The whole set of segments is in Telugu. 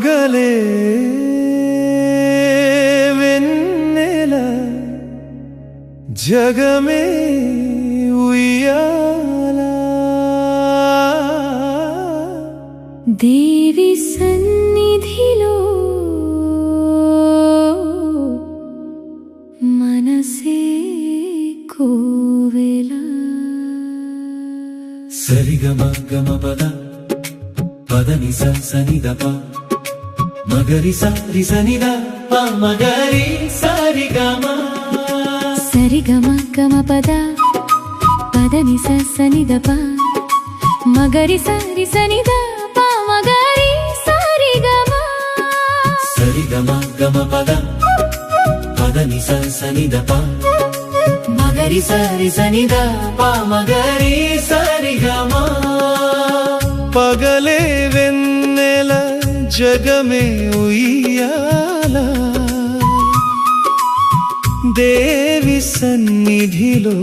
పగలే వెన్నెల జగమే ఉయ్యాల దేవి సన్నిధిలో మనసే కోవెల సరిగమ గమ పద పదని సనిద ప మగరి సారి సనిద ప మగరి సారి గమ సరిగమ గమ పద పదని సనిద ప మగరి సారి సనిద ప మగరి సారి గమ సరిగమ గమ పద పదని సనిద ప మగరి సారి సనిద ప మగరి సారి గమ పగలే వెన్నెల జగమే ఉయ్యాల దేవి సన్నిధిలో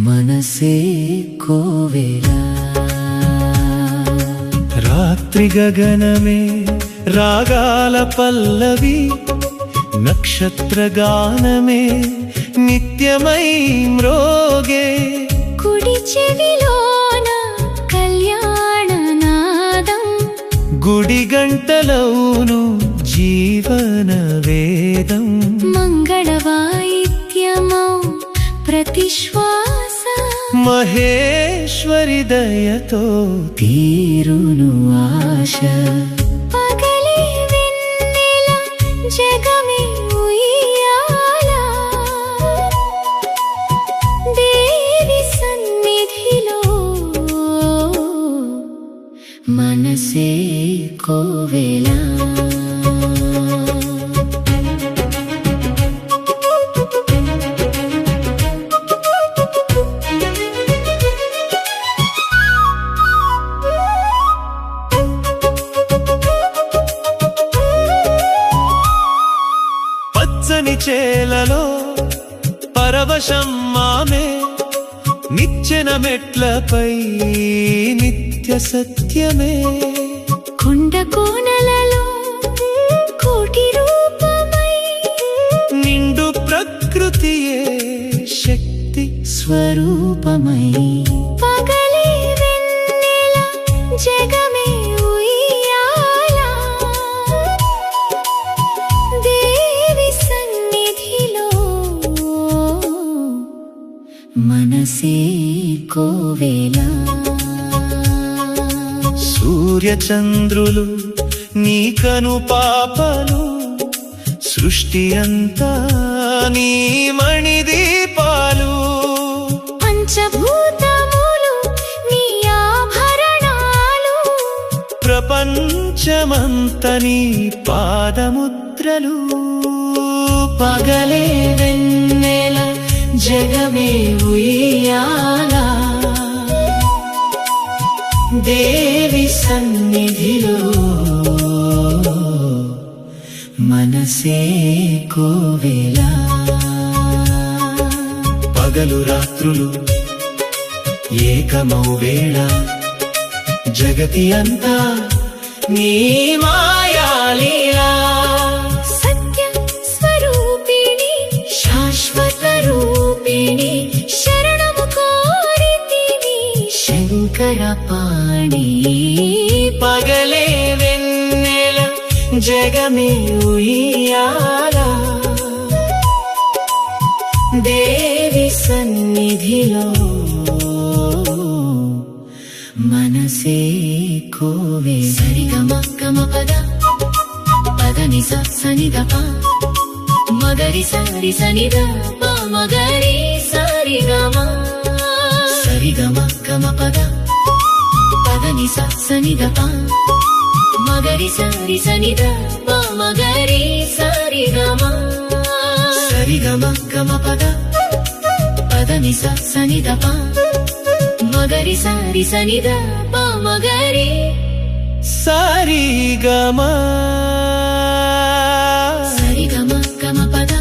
మనసే కోవెల రాత్రి గగనమే రాగాల పల్లవి నక్షత్రగానమే నిత్యమై మ్రోగే కుడి చెవిలోన కళ్యాణ నాదం గుడి గంటలౌను జీవన వేదం మంగళవాయిద్యమౌ ప్రతిశ్వాస మహేశ్వరి దయతో తీరును ఆశ పగలే వెన్నెల జగమే ఉయ్యాల దేవి సన్నిధిలో మనసే కోవెల పచ్చని చేలలో పరవశం మామే నిచ్చెన మెట్లపై నిత్య సత్యమే కొండ కోనలలో కోటి రూపమై నిండు ప్రకృతియే శక్తి స్వరూపమై పగలే వెన్నెల జగమే ఉయ్యాల దేవి సన్నిధిలో మనసే కోవెల సూర్యచంద్రులు నీ కను పాపలు సృష్టి అంతా నీ మణిదీపాలు పంచభూతములు నీ ఆభరణాలు ప్రపంచమంత నీ పాదముద్రలు పగలే వెన్నెల జగమే ఉయ్యాల దేవి సన్నిధిలో మనసే కోవెల పగలు రాత్రులు ఏకమౌ వేళ జగతి అంతా నీ మాయాలీలా సత్య స్వరూపిణి శాశ్వత రూపిణి శరణము కోరితిని శంకర పాణి పగలే వెన్నెల జగమే ఉయ్యాల దేవి సన్నిధిలో మనసే కోవెల సరిగమ గమ పద పదని సనిద ప మగరి సారి సనిద ప మగరి సారి గమ సరిగమ గమ పద పదని సనిద ప మగరి సారి సనిద ప మగరి సారి గమ సరిగమ గమ పద పదని సనిద ప మగరి సారి సనిద ప మగరి సారి గమ సరిగమ గమ పద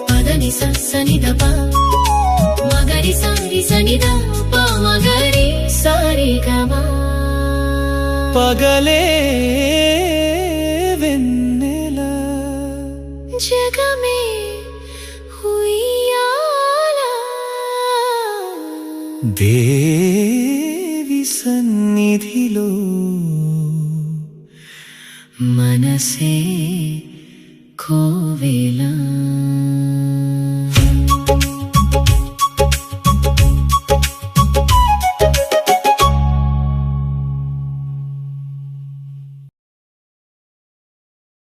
పదని సనిద ప మగరి సారి సనిద ప మగరి సారి గమ పగలే వెన్నెల జగమే ఉయ్యాల దేవి సన్నిధిలో మనసే